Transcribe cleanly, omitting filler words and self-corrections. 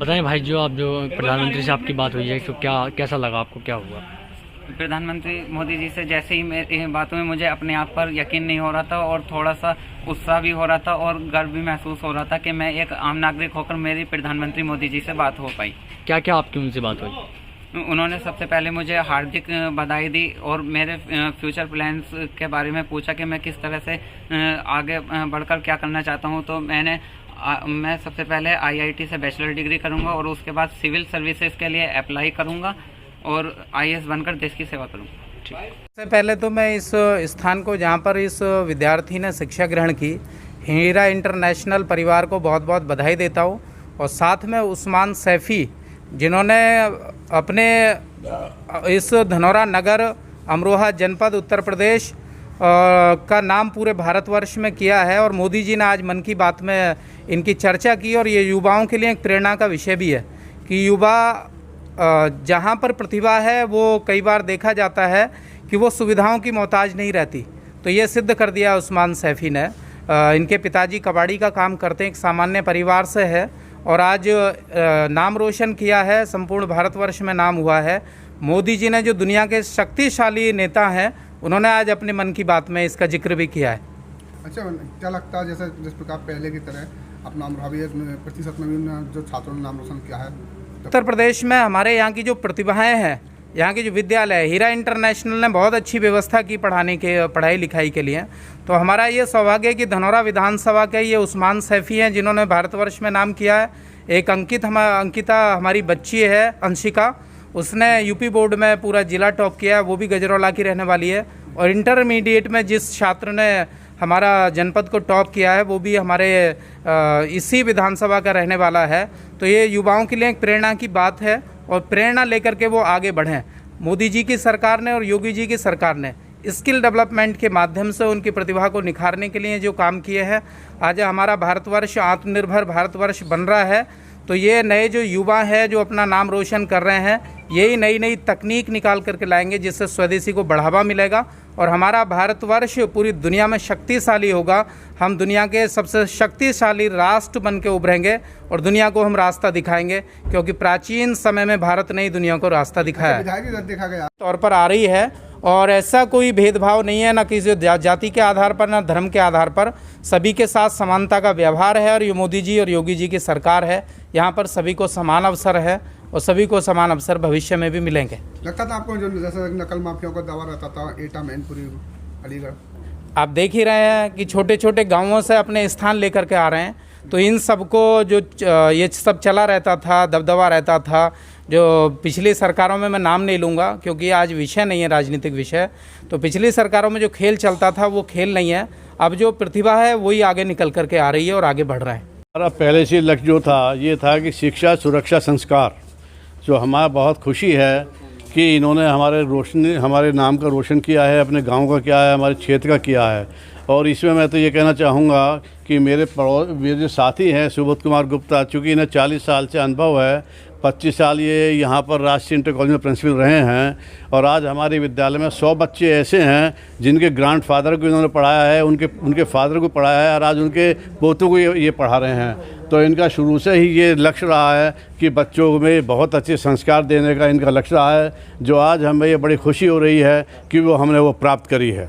बताएं भाई, जो प्रधानमंत्री से आपकी बात हुई है तो क्या कैसा लगा आपको, क्या हुआ? प्रधानमंत्री मोदी जी से जैसे ही मेरी बातों में मुझे अपने आप पर यकीन नहीं हो रहा था और थोड़ा सा उत्साह भी हो रहा था और गर्व भी महसूस हो रहा था कि मैं एक आम नागरिक होकर मेरी प्रधानमंत्री मोदी जी से बात हो पाई। क्या क्या आपकी उनसे बात हुई? उन्होंने सबसे पहले मुझे हार्दिक बधाई दी और मेरे फ्यूचर प्लान्स के बारे में पूछा कि मैं किस तरह से आगे बढ़कर क्या करना चाहता हूं। तो मैं सबसे पहले IIT से बैचलर डिग्री करूंगा और उसके बाद सिविल सर्विसेज के लिए अप्लाई करूंगा और IAS बनकर देश की सेवा करूंगा। सबसे पहले तो मैं इस स्थान को, जहाँ पर इस विद्यार्थी ने शिक्षा ग्रहण की, हीरा इंटरनेशनल परिवार को बहुत बहुत बधाई देता हूँ। और साथ में उस्मान सैफ़ी, जिन्होंने अपने इस धनौरा नगर अमरोहा जनपद उत्तर प्रदेश का नाम पूरे भारतवर्ष में किया है। और मोदी जी ने आज मन की बात में इनकी चर्चा की और ये युवाओं के लिए एक प्रेरणा का विषय भी है कि युवा जहाँ पर प्रतिभा है वो कई बार देखा जाता है कि वो सुविधाओं की मोहताज नहीं रहती। तो ये सिद्ध कर दिया उस्मान सैफ़ी ने। इनके पिताजी कबाड़ी का काम करते हैं, एक सामान्य परिवार से है और आज नाम रोशन किया है, संपूर्ण भारतवर्ष में नाम हुआ है। मोदी जी ने, जो दुनिया के शक्तिशाली नेता हैं, उन्होंने आज अपने मन की बात में इसका जिक्र भी किया है। अच्छा, क्या लगता है जैसे जिस प्रकार पहले की तरह अपना अमरावी प्रतिशत में भी जो छात्रों ने नाम रोशन किया है उत्तर प्रदेश में, हमारे यहाँ की जो प्रतिभाएं हैं, यहाँ के जो विद्यालय है, हीरा इंटरनेशनल ने बहुत अच्छी व्यवस्था की पढ़ाई लिखाई के लिए। तो हमारा ये सौभाग्य है कि धनौरा विधानसभा के ये उस्मान सैफ़ी हैं जिन्होंने भारतवर्ष में नाम किया है। एक अंकिता हमारी बच्ची है, अंशिका, उसने यूपी बोर्ड में पूरा जिला टॉप किया है, वो भी गजरौला की रहने वाली है। और इंटरमीडिएट में जिस छात्र ने हमारा जनपद को टॉप किया है वो भी हमारे इसी विधानसभा का रहने वाला है। तो ये युवाओं के लिए एक प्रेरणा की बात है और प्रेरणा लेकर के वो आगे बढ़ें। मोदी जी की सरकार ने और योगी जी की सरकार ने स्किल डेवलपमेंट के माध्यम से उनकी प्रतिभा को निखारने के लिए जो काम किए हैं, आज हमारा भारतवर्ष आत्मनिर्भर भारतवर्ष बन रहा है। तो ये नए जो युवा हैं जो अपना नाम रोशन कर रहे हैं, यही नई नई तकनीक निकाल करके लाएंगे जिससे स्वदेशी को बढ़ावा मिलेगा और हमारा भारतवर्ष पूरी दुनिया में शक्तिशाली होगा। हम दुनिया के सबसे शक्तिशाली राष्ट्र बन के उभरेंगे और दुनिया को हम रास्ता दिखाएंगे, क्योंकि प्राचीन समय में भारत ने ही दुनिया को रास्ता दिखाया है। तौर पर आ रही है और ऐसा कोई भेदभाव नहीं है, ना किसी जाति के आधार पर, ना धर्म के आधार पर। सभी के साथ समानता का व्यवहार है और ये मोदी जी और योगी जी की सरकार है। यहाँ पर सभी को समान अवसर है और सभी को समान अवसर भविष्य में भी मिलेंगे। लगता था आपको जो जैसे नकल माफियाओं का दावा रहता था, एटा मैनपुरी, अलीगढ़, आप देख ही रहे हैं कि छोटे छोटे गाँवों से अपने स्थान लेकर के आ रहे हैं। तो इन सबको जो ये सब चला रहता था, दबदबा रहता था, जो पिछली सरकारों में, मैं नाम नहीं लूँगा क्योंकि आज विषय नहीं है राजनीतिक विषय, तो पिछली सरकारों में जो खेल चलता था वो खेल नहीं है। अब जो प्रतिभा है वही आगे निकल करके आ रही है और आगे बढ़ रहा है। हमारा पहले से लक्ष्य जो था ये था कि शिक्षा, सुरक्षा, संस्कार, जो हमारा बहुत खुशी है कि इन्होंने हमारे नाम का रोशन किया है, अपने गांव का किया है, हमारे क्षेत्र का किया है। और इसमें मैं तो ये कहना चाहूँगा कि मेरे जो साथी हैं सुबोध कुमार गुप्ता, चूँकि इन्हें 40 साल से अनुभव है, 25 साल ये यहाँ पर राष्ट्रीय इंटर कॉलेज में प्रिंसिपल रहे हैं और आज हमारे विद्यालय में 100 बच्चे ऐसे हैं जिनके ग्रैंड फादर को इन्होंने पढ़ाया है, उनके फादर को पढ़ाया है और आज उनके पोतों को ये पढ़ा रहे हैं। तो इनका शुरू से ही ये लक्ष्य रहा है कि बच्चों में बहुत अच्छे संस्कार देने का इनका लक्ष्य रहा है, जो आज हमें ये बड़ी खुशी हो रही है कि हमने वो प्राप्त करी है।